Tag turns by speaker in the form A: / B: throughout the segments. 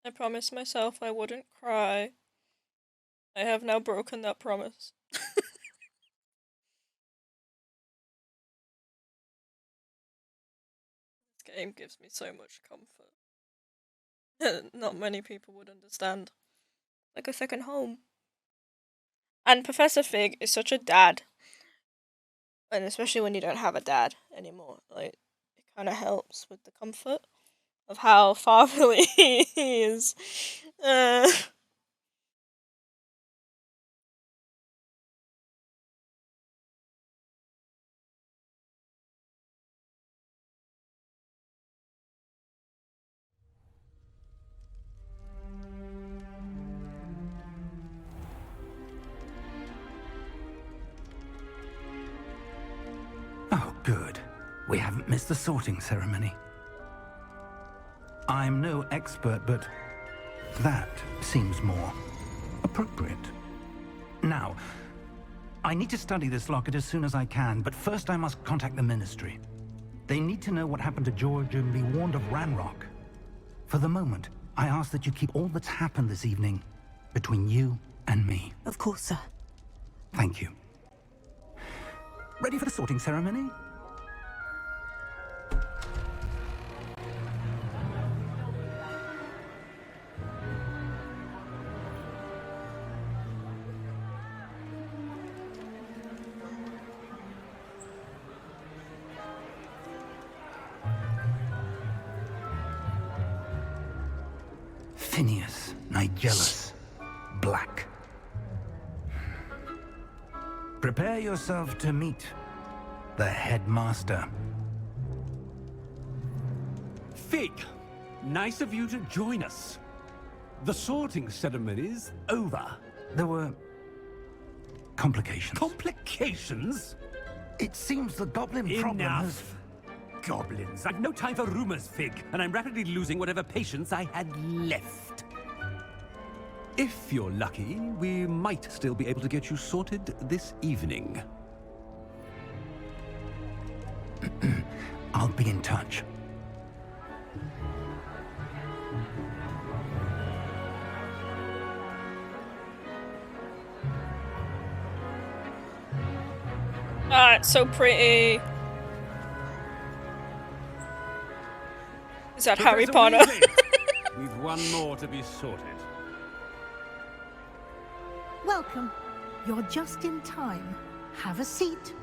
A: I promised myself I wouldn't cry. I have now broken that promise. This game gives me so much comfort. Not many people would understand. Like a second home. And Professor Fig is such a dad. And especially when you don't have a dad anymore. Like, it kind of helps with the comfort of how fatherly he is.
B: Oh, good. We haven't missed the sorting ceremony. I'm no expert, but that seems more appropriate. Now, I need to study this locket as soon as I can, but first I must contact the Ministry. They need to know what happened to George and be warned of Ranrock. For the moment, I ask that you keep all that's happened this evening between you and me.
C: Of course, sir.
B: Thank you. Ready for the sorting ceremony? Phineas, Nigellus, Black. Prepare yourself to meet the headmaster.
D: Fig, nice of you to join us. The sorting ceremony's over.
B: There were complications.
D: Complications?
B: It seems the goblin problem has...
D: Enough. Goblins. I've no time for rumors, Fig, and I'm rapidly losing whatever patience I had left. If you're lucky, we might still be able to get you sorted this evening.
B: I'll be in touch.
A: Ah, it's so pretty. Is that Harry
D: Professor
A: Potter?
D: Weasley, we've one more to be sorted.
E: Welcome. You're just in time. Have a seat.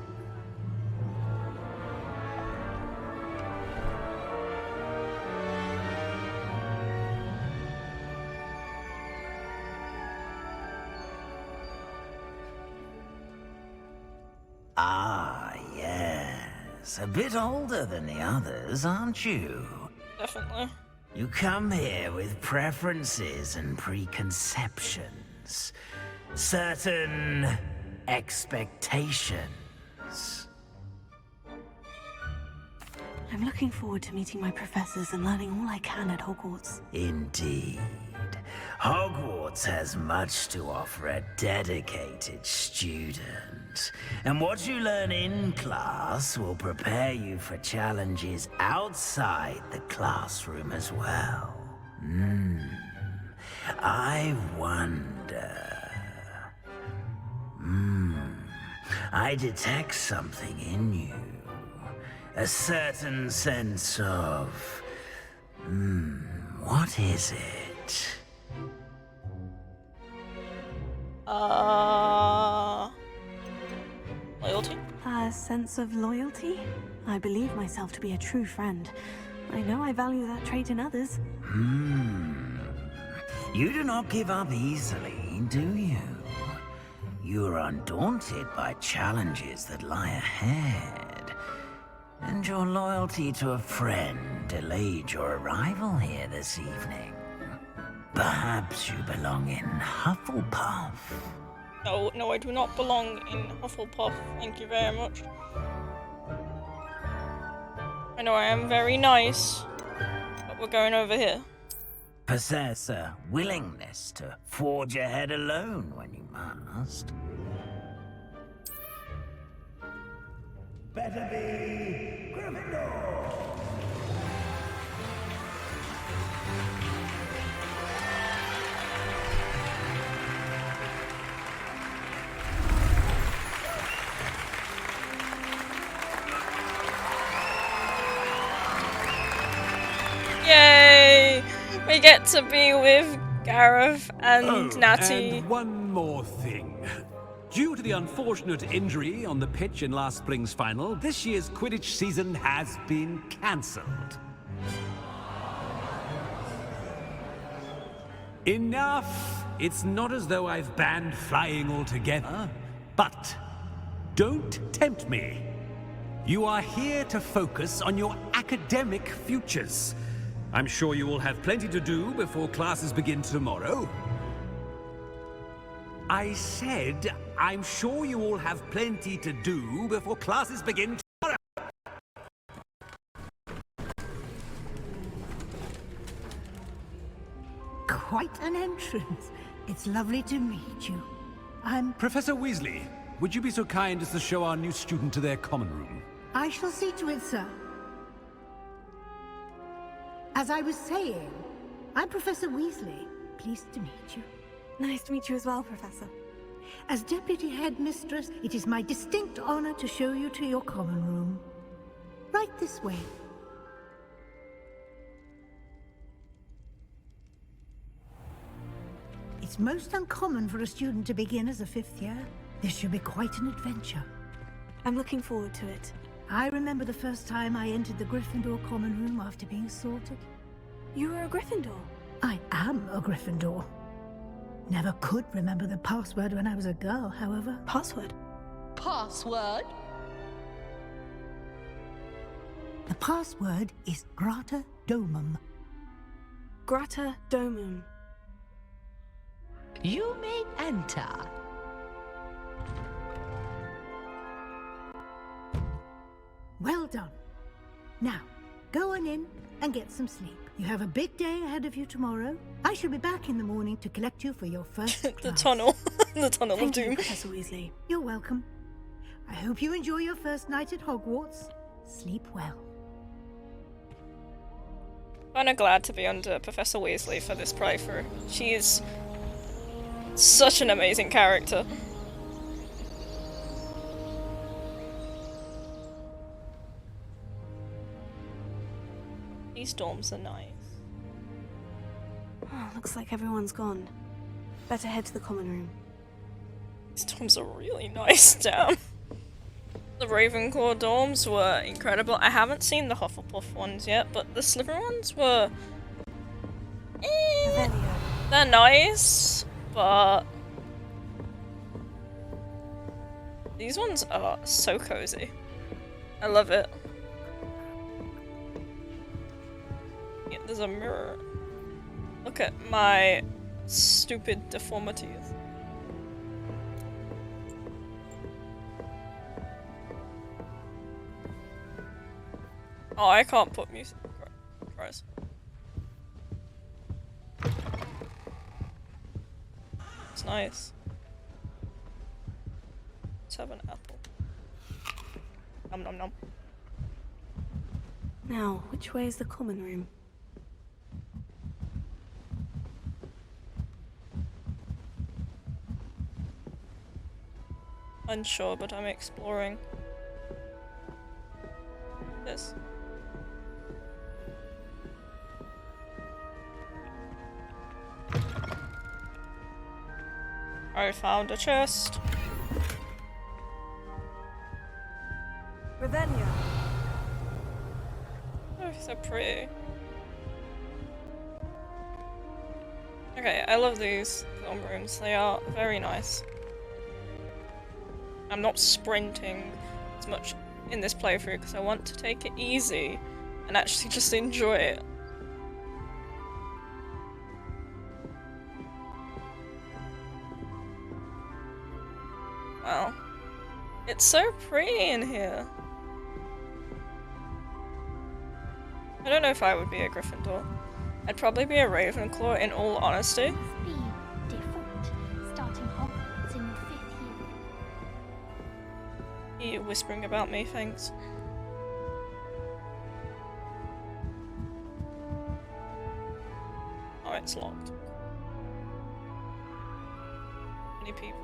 F: Ah, yes. A bit older than the others, aren't you?
A: Definitely.
F: You come here with preferences and preconceptions. Certain expectations.
C: I'm looking forward to meeting my professors and learning all I can at Hogwarts.
F: Indeed. Hogwarts has much to offer a dedicated student. And what you learn in class will prepare you for challenges outside the classroom as well. I wonder... I detect something in you. A certain sense of... what is it?
A: Loyalty?
C: A sense of loyalty? I believe myself to be a true friend. I know I value that trait in others.
F: You do not give up easily, do you? You are undaunted by challenges that lie ahead. And your loyalty to a friend delayed your arrival here this evening. Perhaps you belong in Hufflepuff.
A: No, I do not belong in Hufflepuff. Thank you very much. I know I am very nice, but we're going over here.
F: Possess a willingness to forge ahead alone when you must. Better be Gryffindor.
A: We get to be with Gareth and Natty.
D: And one more thing. Due to the unfortunate injury on the pitch in last spring's final, this year's Quidditch season has been cancelled. Enough! It's not as though I've banned flying altogether, but don't tempt me. You are here to focus on your academic futures. I'm sure you will have plenty to do before classes begin tomorrow. I said, I'm sure you all have plenty to do before classes begin tomorrow.
E: Quite an entrance. It's lovely to meet you.
D: Professor Weasley, would you be so kind as to show our new student to their common room?
E: I shall see to it, sir. As I was saying, I'm Professor Weasley. Pleased to meet you.
C: Nice to meet you as well, Professor.
E: As Deputy Headmistress, it is my distinct honor to show you to your common room. Right this way. It's most uncommon for a student to begin as a fifth year. This should be quite an adventure.
C: I'm looking forward to it.
E: I remember the first time I entered the Gryffindor common room after being sorted.
C: You were a Gryffindor?
E: I am a Gryffindor. Never could remember the password when I was a girl, however.
C: Password?
G: Password?
E: The password is Grata Domum.
C: Grata Domum.
G: You may enter.
E: Well done. Now, go on in and get some sleep. You have a big day ahead of you tomorrow. I shall be back in the morning to collect you for your first
A: The
E: class.
A: tunnel. The tunnel of
C: Thank you,
A: doom.
C: Professor Weasley.
E: You're welcome. I hope you enjoy your first night at Hogwarts. Sleep well.
A: Kinda glad to be under Professor Weasley for this playthrough. She is such an amazing character. These dorms are nice.
C: Oh, looks like everyone's gone. Better head to the common room.
A: These dorms are really nice, damn. The Ravenclaw dorms were incredible. I haven't seen the Hufflepuff ones yet, but the Slytherin ones were...
C: Revelio.
A: They're nice, but... these ones are so cozy. I love it. Yeah, there's a mirror. Look at my stupid deformities. Oh, I can't put music. Christ. It's nice. Let's have an apple. Nom nom nom.
C: Now, which way is the common room?
A: Unsure, but I'm exploring. This. I found a chest.
C: Revelio.
A: Oh, so pretty. Okay, I love these film rooms. They are very nice. I'm not sprinting as much in this playthrough because I want to take it easy and actually just enjoy it. Wow. It's so pretty in here. I don't know if I would be a Gryffindor. I'd probably be a Ravenclaw in all honesty.
H: Must be different, starting Hogwarts in your 5th year.
A: You whispering about me, thanks. Oh, it's locked. Many people.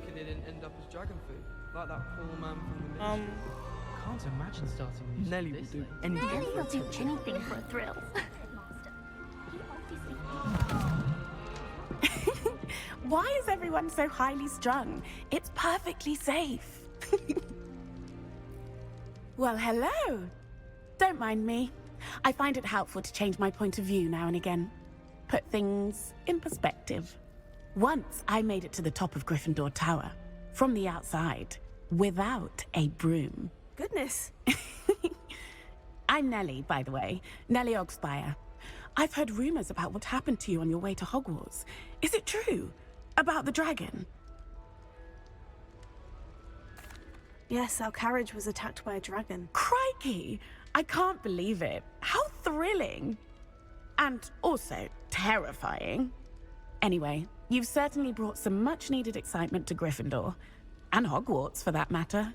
I: lucky they didn't end up as dragon food, like that poor man from the ministry.
J: I can't imagine starting a new
I: Nelly will
J: this
I: do
J: late.
I: anything
H: Nelly
I: for
H: will do
I: attention.
H: anything for a thrill.
K: Why is everyone so highly strung? It's perfectly safe. Well, hello. Don't mind me. I find it helpful to change my point of view now and again. Put things in perspective. Once I made it to the top of Gryffindor Tower, from the outside, without a broom.
C: Goodness.
K: I'm Nellie, by the way. Nellie Ogspire. I've heard rumors about what happened to you on your way to Hogwarts. Is it true? About the dragon?
C: Yes, our carriage was attacked by a dragon.
K: Crikey! I can't believe it. How thrilling! And also terrifying. Anyway, you've certainly brought some much-needed excitement to Gryffindor. And Hogwarts, for that matter.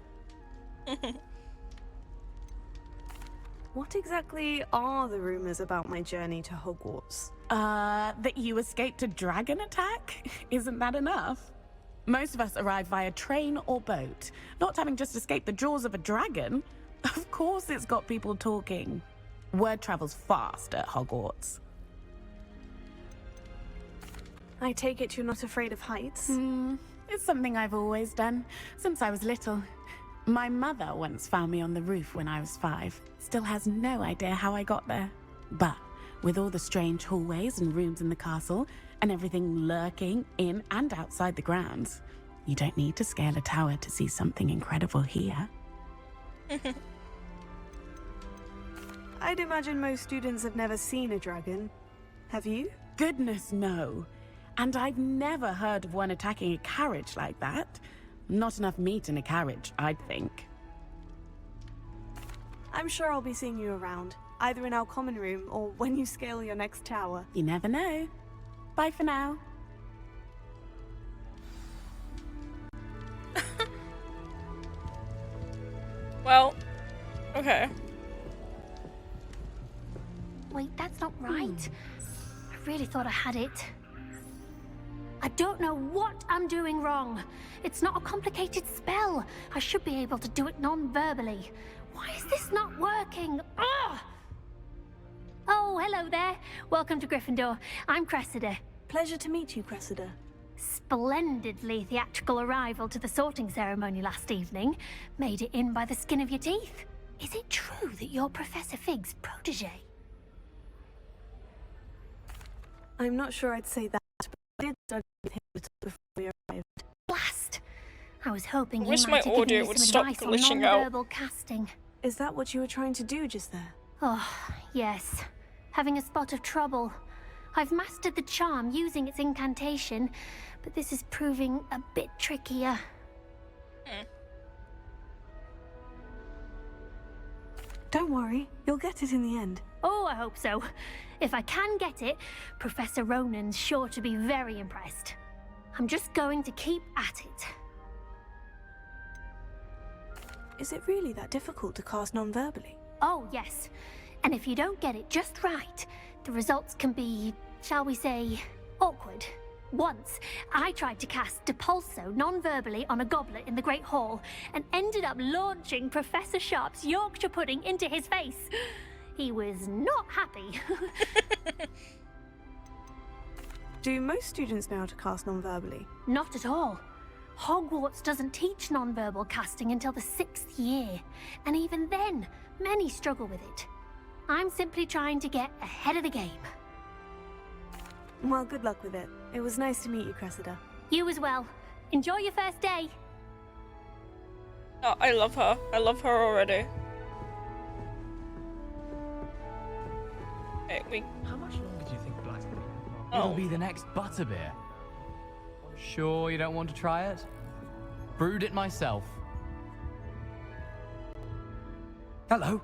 C: What exactly are the rumors about my journey to Hogwarts?
K: That you escaped a dragon attack? Isn't that enough? Most of us arrive via train or boat, not having just escaped the jaws of a dragon. Of course it's got people talking. Word travels fast at Hogwarts.
C: I take it you're not afraid of heights?
K: It's something I've always done, since I was little. My mother once found me on the roof when I was 5. Still has no idea how I got there. But with all the strange hallways and rooms in the castle, and everything lurking in and outside the grounds, you don't need to scale a tower to see something incredible here.
C: I'd imagine most students have never seen a dragon. Have you?
K: Goodness, no. And I've never heard of one attacking a carriage like that. Not enough meat in a carriage, I'd think.
C: I'm sure I'll be seeing you around, either in our common room or when you scale your next tower.
K: You never know. Bye for now.
A: Well, okay.
H: Wait, that's not right. I really thought I had it. I don't know what I'm doing wrong. It's not a complicated spell. I should be able to do it non-verbally. Why is this not working? Ugh! Oh, hello there. Welcome to Gryffindor. I'm Cressida.
C: Pleasure to meet you, Cressida.
H: Splendidly theatrical arrival to the sorting ceremony last evening. Made it in by the skin of your teeth. Is it true that you're Professor Fig's protege?
C: I'm not sure I'd say that, but I did study with him before we arrived.
H: Blast! I was hoping
A: I
H: you
A: wish
H: might
A: my
H: have given
A: audio
H: me
A: would
H: some
A: stop
H: advice on
A: glitching out.
H: non-verbal casting.
C: Is that what you were trying to do just there?
H: Oh, yes. Having a spot of trouble. I've mastered the charm using its incantation, but this is proving a bit trickier.
C: Don't worry, you'll get it in the end.
H: Oh, I hope so. If I can get it, Professor Ronan's sure to be very impressed. I'm just going to keep at it.
C: Is it really that difficult to cast non-verbally?
H: Oh, yes. And if you don't get it just right, the results can be, shall we say, awkward. Once, I tried to cast Depulso non-verbally on a goblet in the Great Hall and ended up launching Professor Sharp's Yorkshire pudding into his face. He was not happy.
C: Do most students know how to cast non-verbally?
H: Not at all. Hogwarts doesn't teach non-verbal casting until the 6th year, and even then, many struggle with it. I'm simply trying to get ahead of the game.
C: Well, good luck with it. It was nice to meet you, Cressida.
H: You as well. Enjoy your first day.
A: Oh, I love her. I love her already. Okay,
J: How much longer do you think Black's gonna be?
A: Oh.
L: It'll be the next butterbeer. Sure you don't want to try it? Brewed it myself. Hello,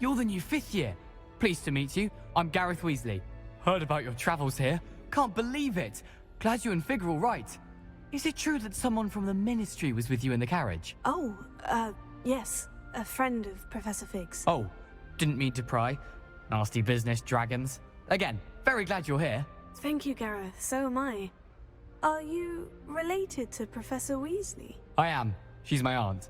L: you're the new 5th year. Pleased to meet you. I'm Gareth Weasley. Heard about your travels here. Can't believe it. Glad you and Fig are all right. Is it true that someone from the Ministry was with you in the carriage?
C: Oh, yes. A friend of Professor Fig's.
L: Oh, didn't mean to pry. Nasty business, dragons. Again, very glad you're here.
C: Thank you, Gareth. So am I. Are you related to Professor Weasley?
L: I am. She's my aunt.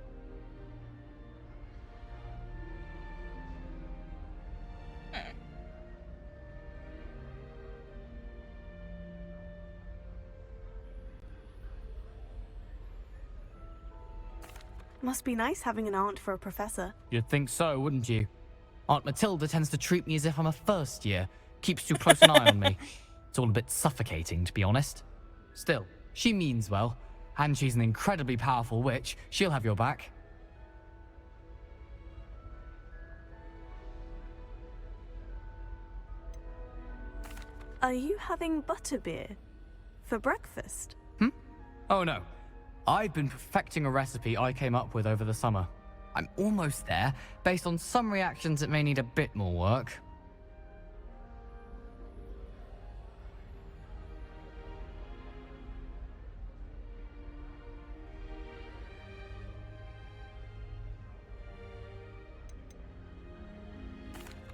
C: Must be nice having an aunt for a professor.
L: You'd think so, wouldn't you? Aunt Matilda tends to treat me as if I'm a first year. Keeps too close an eye on me. It's all a bit suffocating, to be honest. Still, she means well. And she's an incredibly powerful witch. She'll have your back.
C: Are you having butterbeer for breakfast?
L: Oh no. I've been perfecting a recipe I came up with over the summer. I'm almost there. Based on some reactions, it may need a bit more work.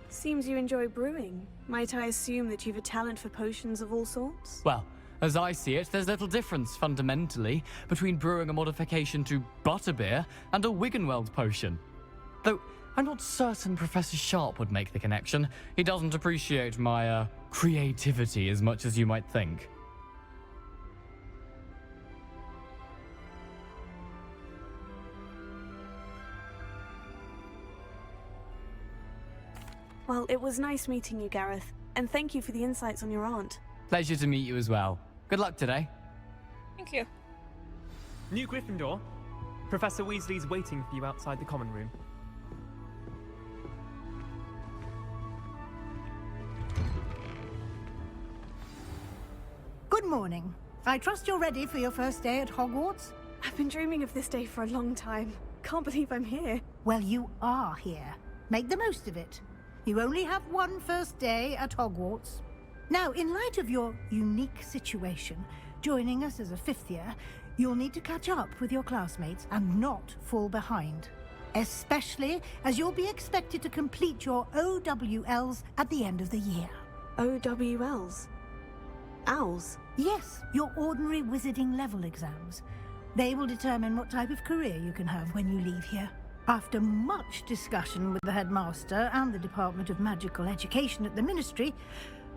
C: Seems you enjoy brewing. Might I assume that you've a talent for potions of all sorts?
L: Well, as I see it, there's little difference, fundamentally, between brewing a modification to butterbeer and a Wiggenweld potion. Though, I'm not certain Professor Sharp would make the connection. He doesn't appreciate my, creativity as much as you might think.
C: Well, it was nice meeting you, Gareth, and thank you for the insights on your aunt.
L: Pleasure to meet you as well. Good luck today.
A: Thank you.
J: New Gryffindor. Professor Weasley's waiting for you outside the common room.
E: Good morning. I trust you're ready for your first day at Hogwarts?
C: I've been dreaming of this day for a long time. Can't believe I'm here.
E: Well, you are here. Make the most of it. You only have one first day at Hogwarts. Now, in light of your unique situation, joining us as a fifth year, you'll need to catch up with your classmates and not fall behind. Especially as you'll be expected to complete your OWLs at the end of the year.
C: OWLs? Owls?
E: Yes, your ordinary wizarding level exams. They will determine what type of career you can have when you leave here. After much discussion with the headmaster and the Department of Magical Education at the Ministry,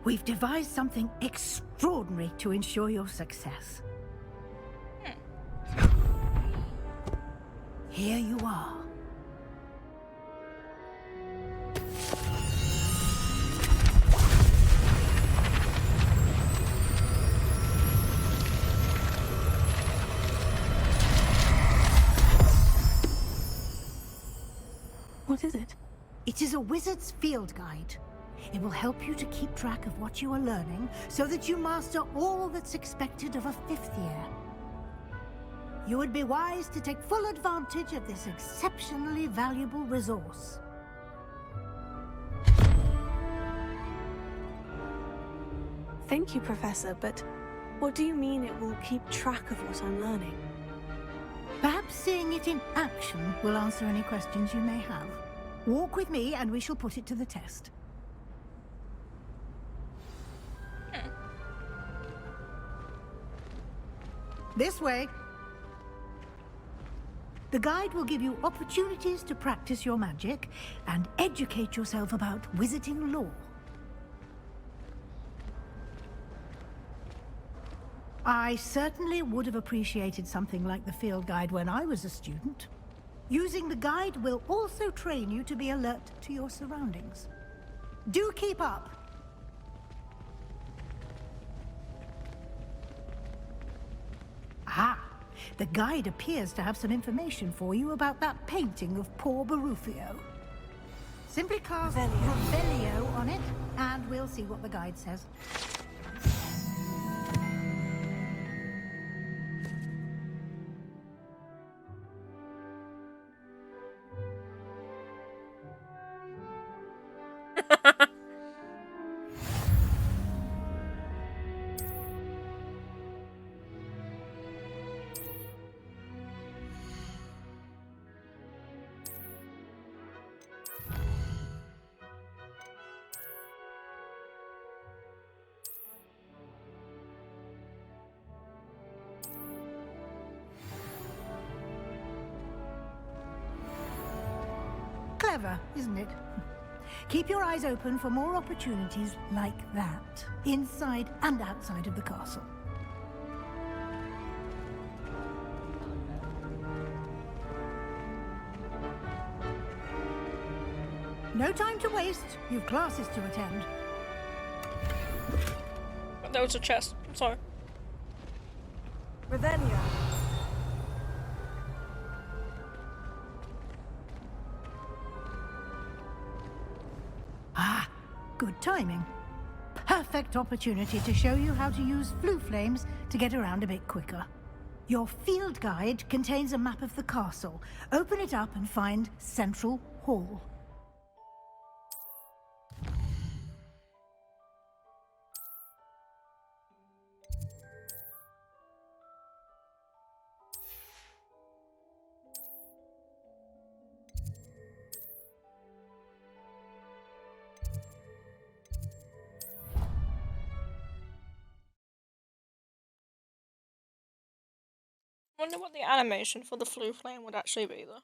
E: we've devised something extraordinary to ensure your success. Here you are.
C: What is it?
E: It is a wizard's field guide. It will help you to keep track of what you are learning so that you master all that's expected of a fifth year. You would be wise to take full advantage of this exceptionally valuable resource.
C: Thank you, Professor, but what do you mean it will keep track of what I'm learning?
E: Perhaps seeing it in action will answer any questions you may have. Walk with me and we shall put it to the test. This way. The guide will give you opportunities to practice your magic and educate yourself about wizarding lore. I certainly would have appreciated something like the field guide when I was a student. Using the guide will also train you to be alert to your surroundings. Do keep up! Ah, the guide appears to have some information for you about that painting of poor Barufio. Simply cast Revelio on it, and we'll see what the guide says. Clever, isn't it? Keep your eyes open for more opportunities like that, inside and outside of the castle. No time to waste. You've classes to attend.
A: There was a chest. Sorry.
C: Revelia.
E: Ah, good timing. Perfect opportunity to show you how to use flue flames to get around a bit quicker. Your field guide contains a map of the castle. Open it up and find Central Hall.
A: I wonder what the animation for the flue flame would actually be, though.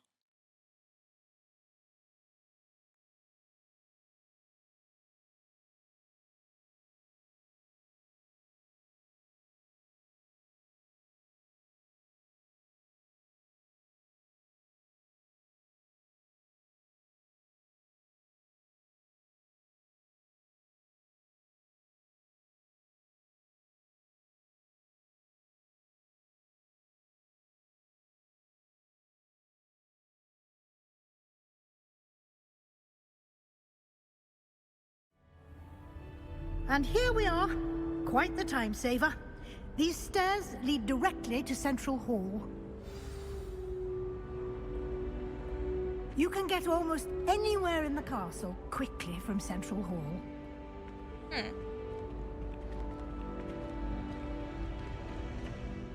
E: And here we are. Quite the time saver. These stairs lead directly to Central Hall. You can get almost anywhere in the castle quickly from Central Hall.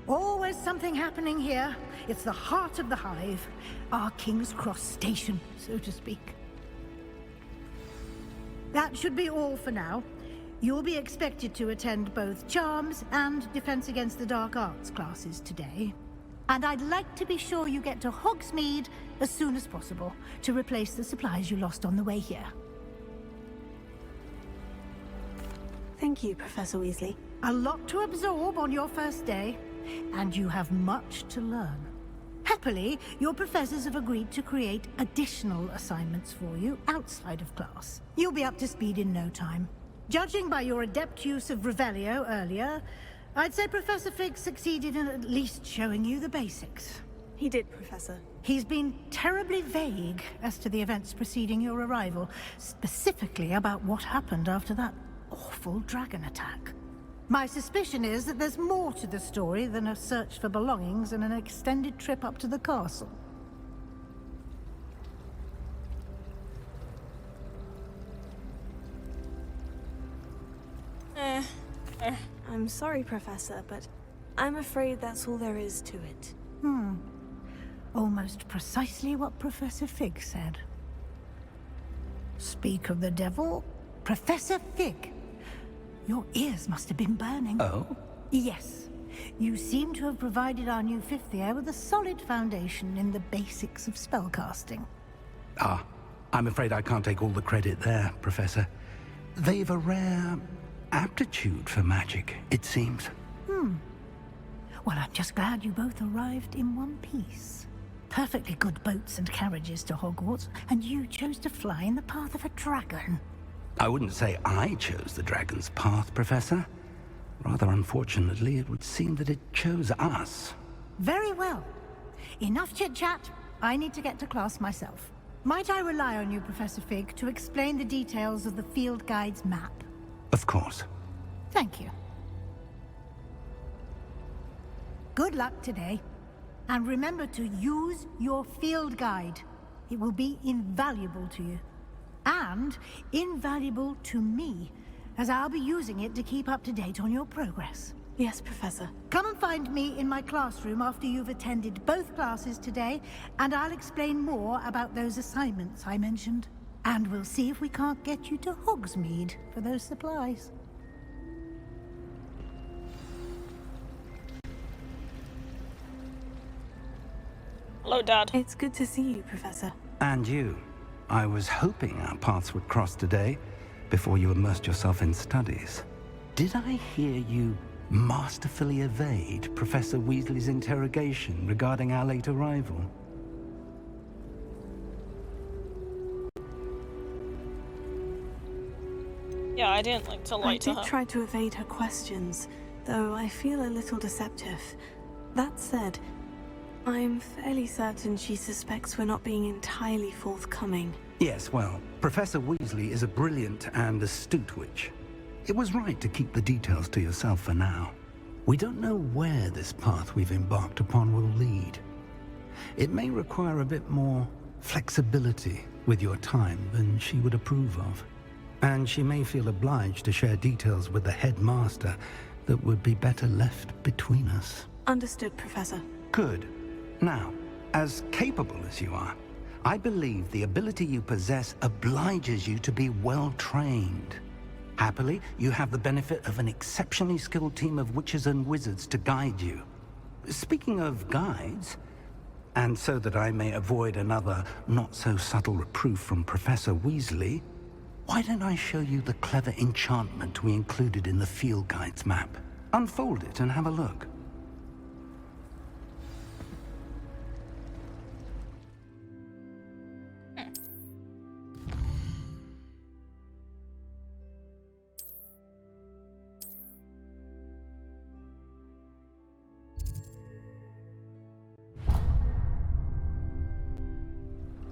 E: Always something happening here. It's the heart of the hive. Our King's Cross station, so to speak. That should be all for now. You'll be expected to attend both Charms and Defense Against the Dark Arts classes today. And I'd like to be sure you get to Hogsmeade as soon as possible to replace the supplies you lost on the way here.
C: Thank you, Professor Weasley.
E: A lot to absorb on your first day, and you have much to learn. Happily, your professors have agreed to create additional assignments for you outside of class. You'll be up to speed in no time. Judging by your adept use of Revelio earlier, I'd say Professor Fig succeeded in at least showing you the basics.
C: He did, Professor.
E: He's been terribly vague as to the events preceding your arrival, specifically about what happened after that awful dragon attack. My suspicion is that there's more to the story than a search for belongings and an extended trip up to the castle.
C: I'm sorry, Professor, but I'm afraid that's all there is to it.
E: Almost precisely what Professor Fig said. Speak of the devil, Professor Fig. Your ears must have been burning.
B: Oh?
E: Yes. You seem to have provided our new fifth year with a solid foundation in the basics of spellcasting.
B: Ah, I'm afraid I can't take all the credit there, Professor. They've a rare aptitude for magic, it seems.
E: Well, I'm just glad you both arrived in one piece. Perfectly good boats and carriages to Hogwarts, and you chose to fly in the path of a dragon.
B: I wouldn't say I chose the dragon's path, Professor. Rather unfortunately, it would seem that it chose us.
E: Very well. Enough chit-chat. I need to get to class myself. Might I rely on you, Professor Fig, to explain the details of the field guide's map?
B: Of course.
E: Thank you. Good luck today. And remember to use your field guide. It will be invaluable to you. And invaluable to me, as I'll be using it to keep up to date on your progress.
C: Yes, Professor.
E: Come and find me in my classroom after you've attended both classes today, and I'll explain more about those assignments I mentioned. And we'll see if we can't get you to Hogsmeade for those supplies.
A: Hello, Dad.
C: It's good to see you, Professor.
B: And you. I was hoping our paths would cross today, before you immersed yourself in studies. Did I hear you masterfully evade Professor Weasley's interrogation regarding our late arrival?
A: Yeah, I didn't like to lie to her.
C: I did try to evade her questions, though I feel a little deceptive. That said, I'm fairly certain she suspects we're not being entirely forthcoming.
B: Yes, well, Professor Weasley is a brilliant and astute witch. It was right to keep the details to yourself for now. We don't know where this path we've embarked upon will lead. It may require a bit more flexibility with your time than she would approve of. And she may feel obliged to share details with the headmaster that would be better left between us.
C: Understood, Professor.
B: Good. Now, as capable as you are, I believe the ability you possess obliges you to be well trained. Happily, you have the benefit of an exceptionally skilled team of witches and wizards to guide you. Speaking of guides, and so that I may avoid another not-so-subtle reproof from Professor Weasley, why don't I show you the clever enchantment we included in the field guide's map? Unfold it and have a look.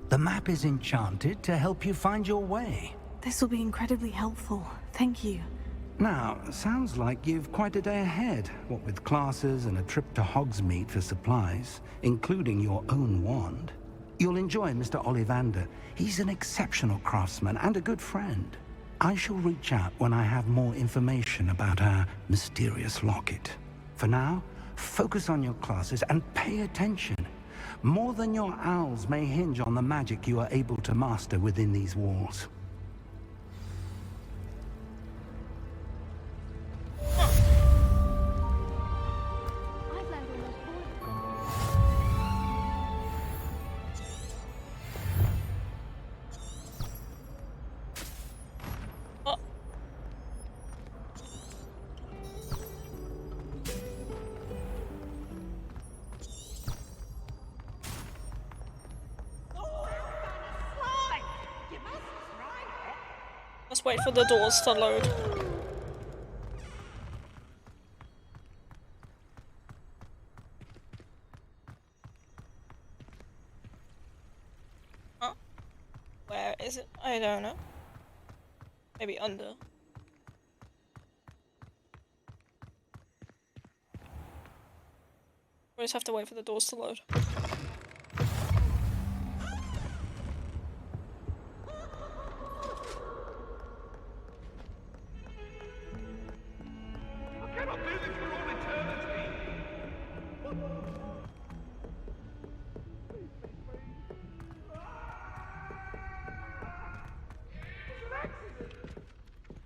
B: The map is enchanted to help you find your way.
C: This will be incredibly helpful. Thank you.
B: Now, sounds like you've quite a day ahead, what with classes and a trip to Hogsmeade for supplies, including your own wand. You'll enjoy Mr. Ollivander. He's an exceptional craftsman and a good friend. I shall reach out when I have more information about our mysterious locket. For now, focus on your classes and pay attention. More than your owls may hinge on the magic you are able to master within these walls.
A: Let's wait for the doors to load. Huh? Where is it? I don't know. Maybe under. We just have to wait for the doors to load.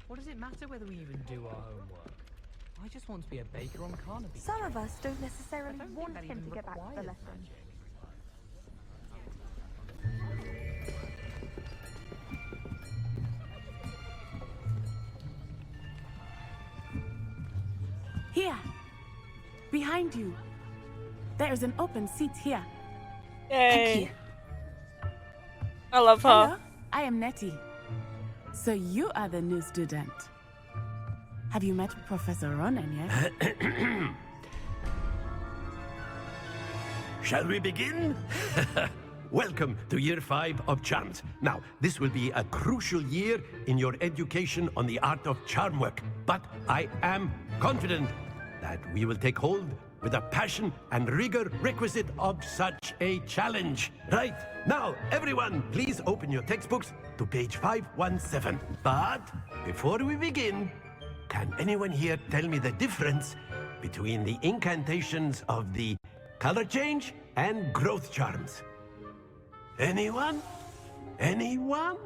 L: What does it matter whether we even do our homework? I just want to be a baker on Carnaby.
M: Some of us don't necessarily want him to get back to the lesson.
K: Here! Behind you! There is an open seat here.
A: Yay!
K: Thank you.
A: I love her.
K: Hello, I am Nettie. So you are the new student. Have you met Professor Ronan yet?
N: Shall we begin? Welcome to Year 5 of Charms. Now, this will be a crucial year in your education on the art of charm work, but I am confident that we will take hold with the passion and rigor requisite of such a challenge. Right, now, everyone, please open your textbooks to page 517. But before we begin, can anyone here tell me the difference between the incantations of the color change and growth charms? Anyone? Anyone?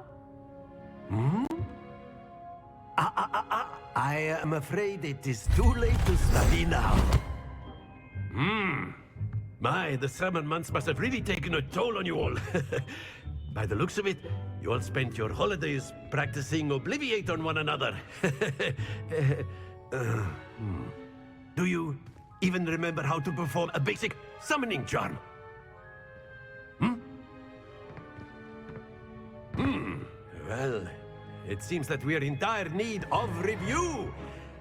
N: I am afraid it is too late to study now. My, the summer months must have really taken a toll on you all. By the looks of it, You all spent your holidays practicing Obliviate on one another. Do you even remember how to perform a basic summoning charm? Well, it seems that we are in dire need of review.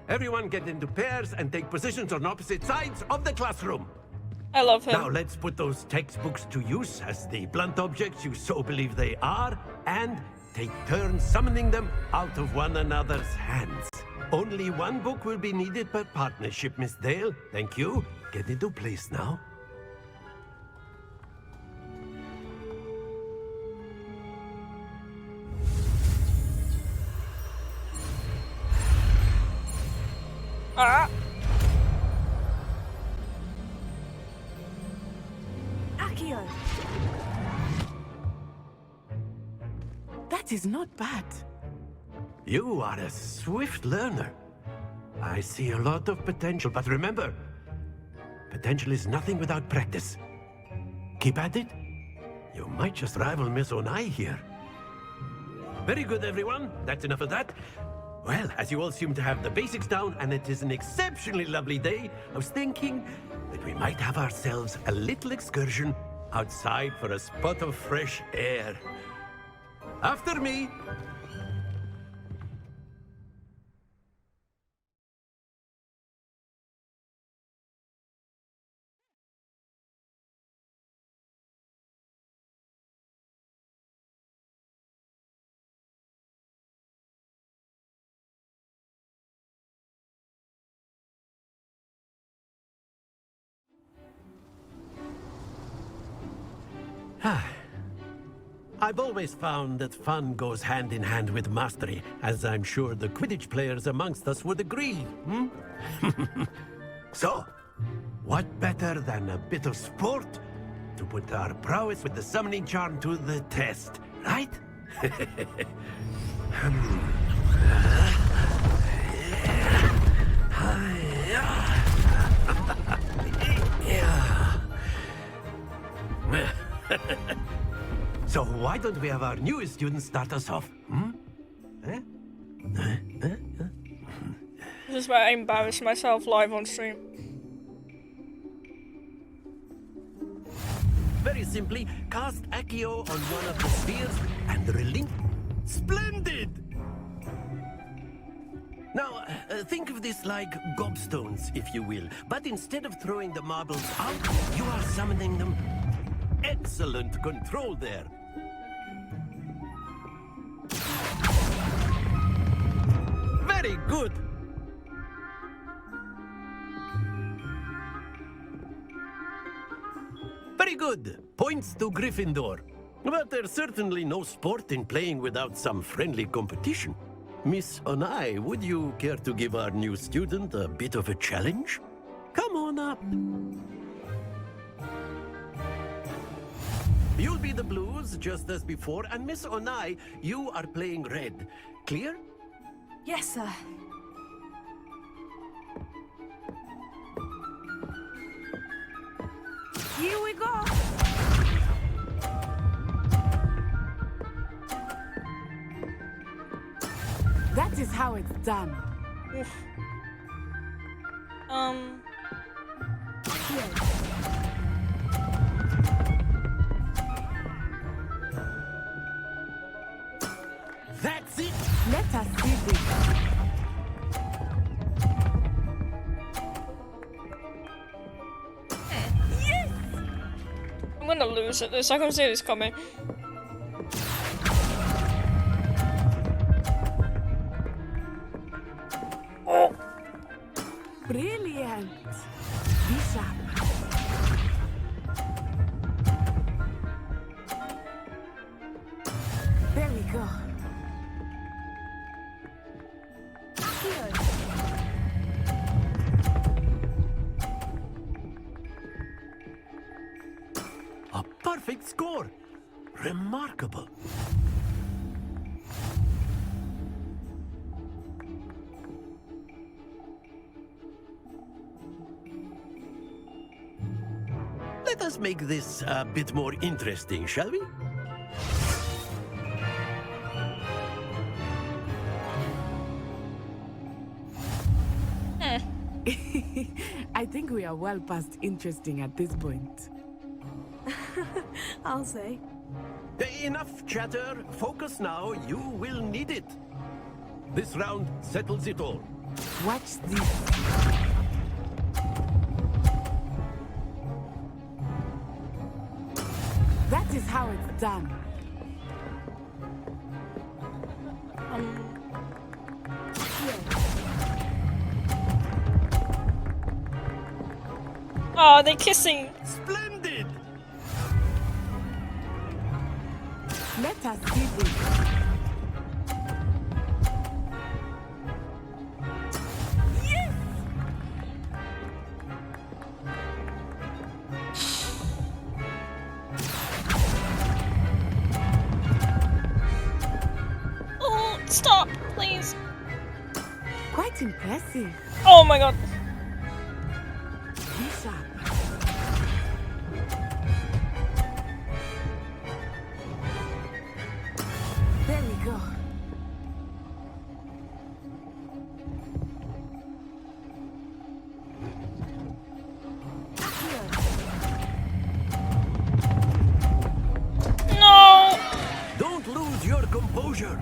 N: Everyone get into pairs and take positions on opposite sides of the classroom.
A: I love him.
N: Now let's put those textbooks to use as the blunt objects you so believe they are, and take turns summoning them out of one another's hands. Only one book will be needed per partnership, Miss Dale. Thank you. Get into place now.
A: Ah!
C: Accio!
K: That is not bad.
N: You are a swift learner. I see a lot of potential, but remember, potential is nothing without practice. Keep at it. You might just rival Miss Onai here. Very good, everyone. That's enough of that. Well, as you all seem to have the basics down, and it is an exceptionally lovely day, I was thinking that we might have ourselves a little excursion outside for a spot of fresh air. After me! I've always found that fun goes hand in hand with mastery, as I'm sure the Quidditch players amongst us would agree, So, what better than a bit of sport to put our prowess with the summoning charm to the test, right? So why don't we have our newest student start us off?
A: This is where I embarrass myself live on stream.
N: Very simply, cast Accio on one of the spheres and relink. Splendid! Now, think of this like gobstones, if you will. But instead of throwing the marbles out, you are summoning them. Excellent control there. Very good. Very good. Points to Gryffindor. But there's certainly no sport in playing without some friendly competition. Miss Onai, would you care to give our new student a bit of a challenge? Come on up. You'll be the blues, just as before, and Miss Onai, you are playing red. Clear?
C: Yes, sir. Here we go!
K: That is how it's done.
A: Oof.
N: That's it!
K: Let us see this.
A: Yes! I'm gonna lose at this. I can see this coming.
K: Brilliant. Be sharp. There we go.
N: A perfect score! Remarkable. Let us make this a bit more interesting, shall we?
K: I think we are well past interesting at this point.
C: I'll say.
N: Enough chatter. Focus now. You will need it. This round settles it all.
K: Watch this. That is how it's done.
A: Oh, they're kissing.
N: Splendid!
K: Let us see this. Yes!
A: Oh, stop, please.
K: Quite impressive.
A: Oh my god.
K: Be sharp. There we go.
A: No.
N: Don't lose your composure.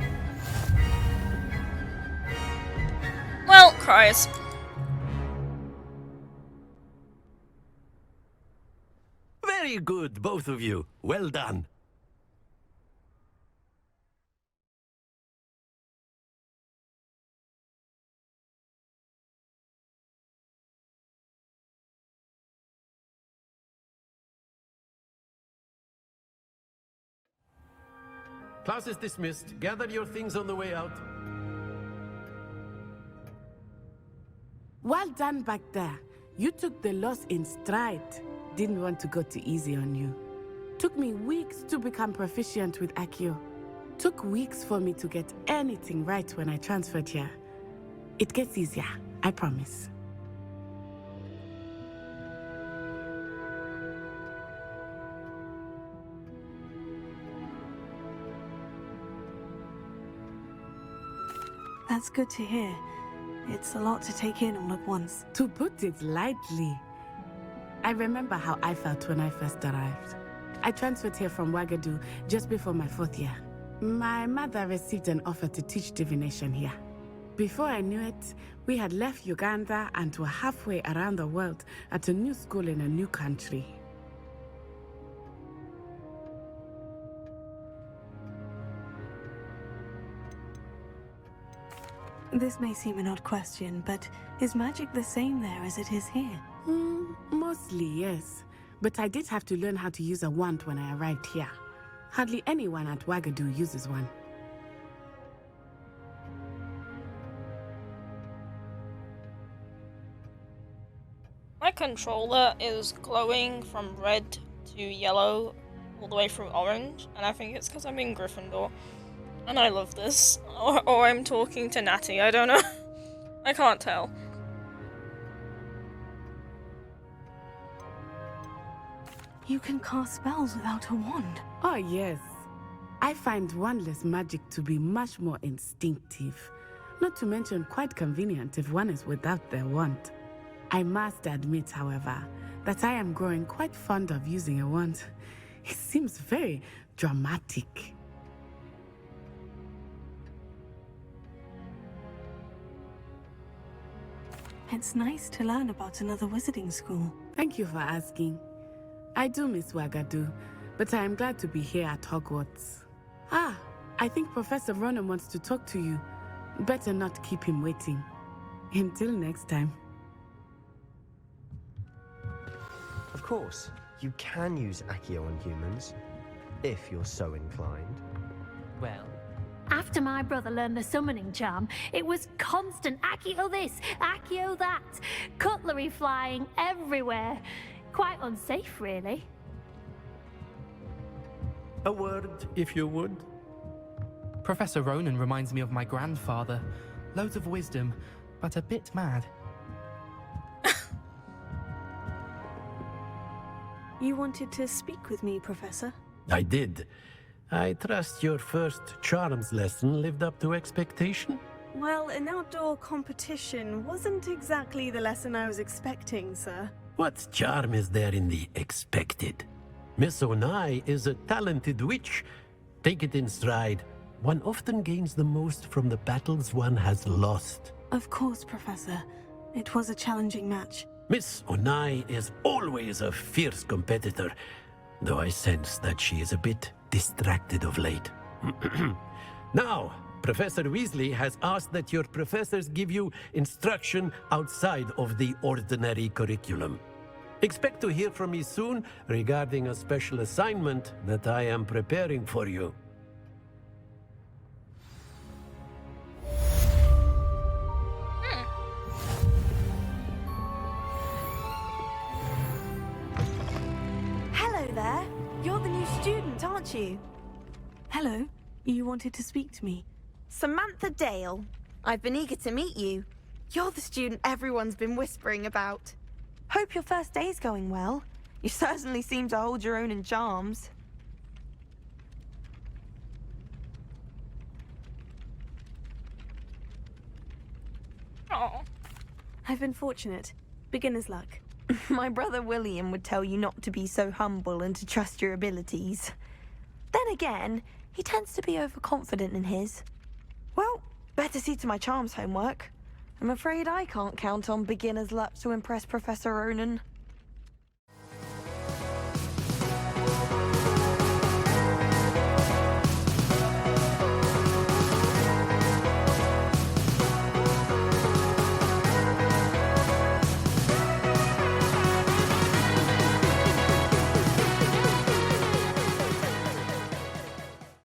A: Well, cries.
N: Very good, both of you. Well done. Class is dismissed. Gather your things on the way out.
K: Well done back there. You took the loss in stride. Didn't want to go too easy on you. Took me weeks to become proficient with Accio. Took weeks for me to get anything right when I transferred here. It gets easier, I promise.
C: That's good to hear. It's a lot to take in all at once.
K: To put it lightly, I remember how I felt when I first arrived. I transferred here from Ouagadougou just before my 4th year. My mother received an offer to teach divination here. Before I knew it, we had left Uganda and were halfway around the world at a new school in a new country.
C: This may seem an odd question, but is magic the same there as it is here?
K: Mostly, yes. But I did have to learn how to use a wand when I arrived here. Hardly anyone at Ouagadougou uses one.
A: My controller is glowing from red to yellow all the way through orange, and I think it's because I'm in Gryffindor. And I love this. Or I'm talking to Natty, I don't know. I can't tell.
C: You can cast spells without a wand.
K: Oh, yes. I find wandless magic to be much more instinctive. Not to mention quite convenient if one is without their wand. I must admit, however, that I am growing quite fond of using a wand. It seems very dramatic.
C: It's nice to learn about another wizarding school.
K: Thank you for asking. I do miss Ouagadougou, but I am glad to be here at Hogwarts. Ah, I think Professor Ronan wants to talk to you. Better not keep him waiting. Until next time.
O: Of course, you can use Accio on humans, if you're so inclined.
L: Well,
H: After my brother learned the summoning charm, it was constant Accio this, Accio that, cutlery flying everywhere. Quite unsafe, really.
N: A word, if you would.
L: Professor Ronan reminds me of my grandfather. Loads of wisdom, but a bit mad.
C: You wanted to speak with me, Professor?
N: I did. I trust your first charms lesson lived up to expectation?
C: Well, an outdoor competition wasn't exactly the lesson I was expecting, sir.
N: What charm is there in the expected? Miss Onai is a talented witch. Take it in stride. One often gains the most from the battles one has lost.
C: Of course, Professor. It was a challenging match.
N: Miss Onai is always a fierce competitor, though I sense that she is a bit distracted of late. Now, Professor Weasley has asked that your professors give you instruction outside of the ordinary curriculum. Expect to hear from me soon regarding a special assignment that I am preparing for you.
C: Hello there. You're the new student, aren't you? Hello. You wanted to speak to me.
M: Samantha Dale. I've been eager to meet you. You're the student everyone's been whispering about. Hope your first day's going well. You certainly seem to hold your own in charms.
A: Oh.
C: I've been fortunate. Beginner's luck.
M: My brother William would tell you not to be so humble and to trust your abilities. Then again, he tends to be overconfident in his. Well, better see to my charms homework. I'm afraid I can't count on beginner's luck to impress Professor Ronan.